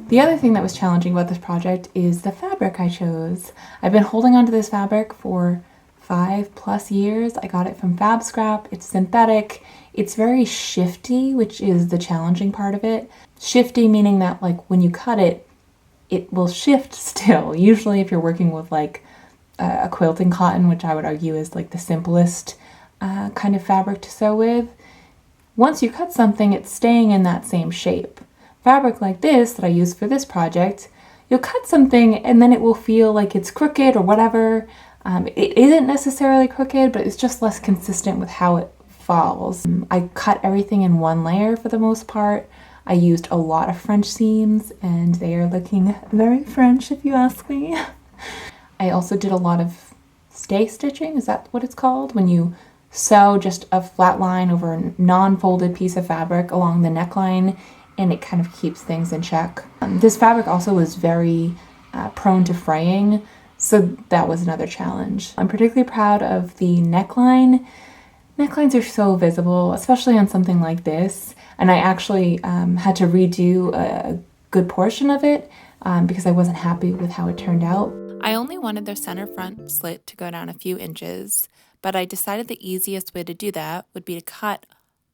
The other thing that was challenging about this project is the fabric I chose. I've been holding onto this fabric for 5+ years. I got it from Fab Scrap. It's synthetic. It's very shifty, which is the challenging part of it. Shifty meaning that like when you cut it, it will shift still. Usually if you're working with like a quilting cotton, which I would argue is like the simplest kind of fabric to sew with, once you cut something, it's staying in that same shape. Fabric like this that I use for this project, you'll cut something and then it will feel like it's crooked or whatever. It isn't necessarily crooked, but it's just less consistent with how it falls. I cut everything in one layer for the most part. I used a lot of French seams and they are looking very French if you ask me. I also did a lot of stay stitching, is that what it's called? When you sew just a flat line over a non-folded piece of fabric along the neckline, and it kind of keeps things in check. This fabric also was very prone to fraying, so that was another challenge. I'm particularly proud of the neckline. Necklines are so visible, especially on something like this, and I actually had to redo a good portion of it because I wasn't happy with how it turned out. I only wanted the center front slit to go down a few inches, but I decided the easiest way to do that would be to cut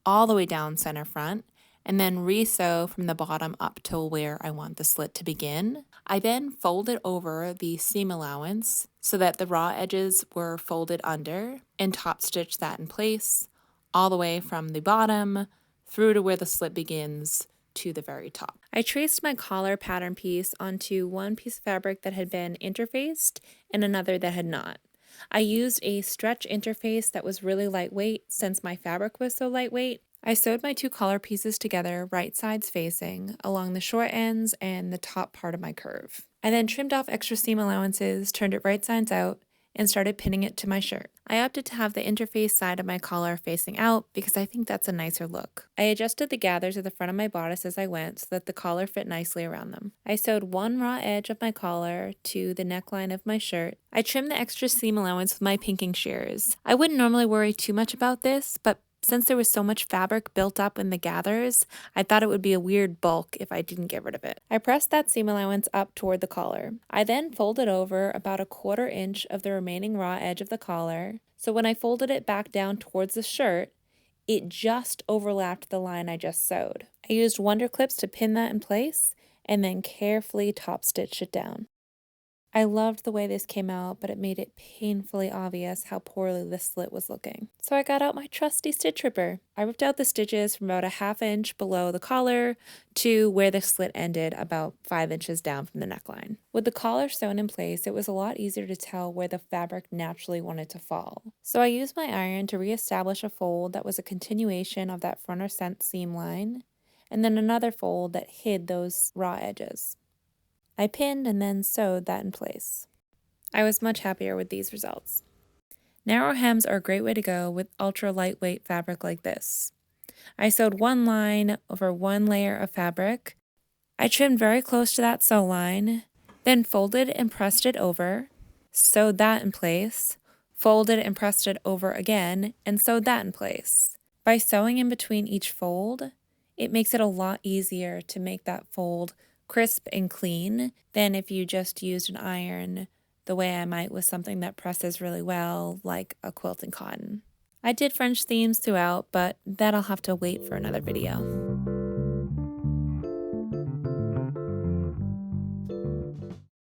all the way down center front and then re-sew from the bottom up to where I want the slit to begin. I then folded over the seam allowance so that the raw edges were folded under and top stitched that in place all the way from the bottom through to where the slit begins to the very top. I traced my collar pattern piece onto one piece of fabric that had been interfaced and another that had not. I used a stretch interface that was really lightweight since my fabric was so lightweight. I sewed my two collar pieces together right sides facing along the short ends and the top part of my curve. I then trimmed off extra seam allowances, turned it right sides out, and started pinning it to my shirt. I opted to have the interface side of my collar facing out because I think that's a nicer look. I adjusted the gathers at the front of my bodice as I went so that the collar fit nicely around them. I sewed one raw edge of my collar to the neckline of my shirt. I trimmed the extra seam allowance with my pinking shears. I wouldn't normally worry too much about this, but since there was so much fabric built up in the gathers, I thought it would be a weird bulk if I didn't get rid of it. I pressed that seam allowance up toward the collar. I then folded over about 1/4 inch of the remaining raw edge of the collar, so when I folded it back down towards the shirt, it just overlapped the line I just sewed. I used wonder clips to pin that in place and then carefully top stitched it down. I loved the way this came out, but it made it painfully obvious how poorly this slit was looking. So I got out my trusty stitch ripper. I ripped out the stitches from about 1/2 inch below the collar to where the slit ended, about 5 inches down from the neckline. With the collar sewn in place, it was a lot easier to tell where the fabric naturally wanted to fall. So I used my iron to reestablish a fold that was a continuation of that front or center seam line, and then another fold that hid those raw edges. I pinned and then sewed that in place. I was much happier with these results. Narrow hems are a great way to go with ultra lightweight fabric like this. I sewed one line over one layer of fabric. I trimmed very close to that sew line, then folded and pressed it over, sewed that in place, folded and pressed it over again, and sewed that in place. By sewing in between each fold, it makes it a lot easier to make that fold crisp and clean than if you just used an iron the way I might with something that presses really well, like a quilting cotton. I did French themes throughout, but that'll have to wait for another video.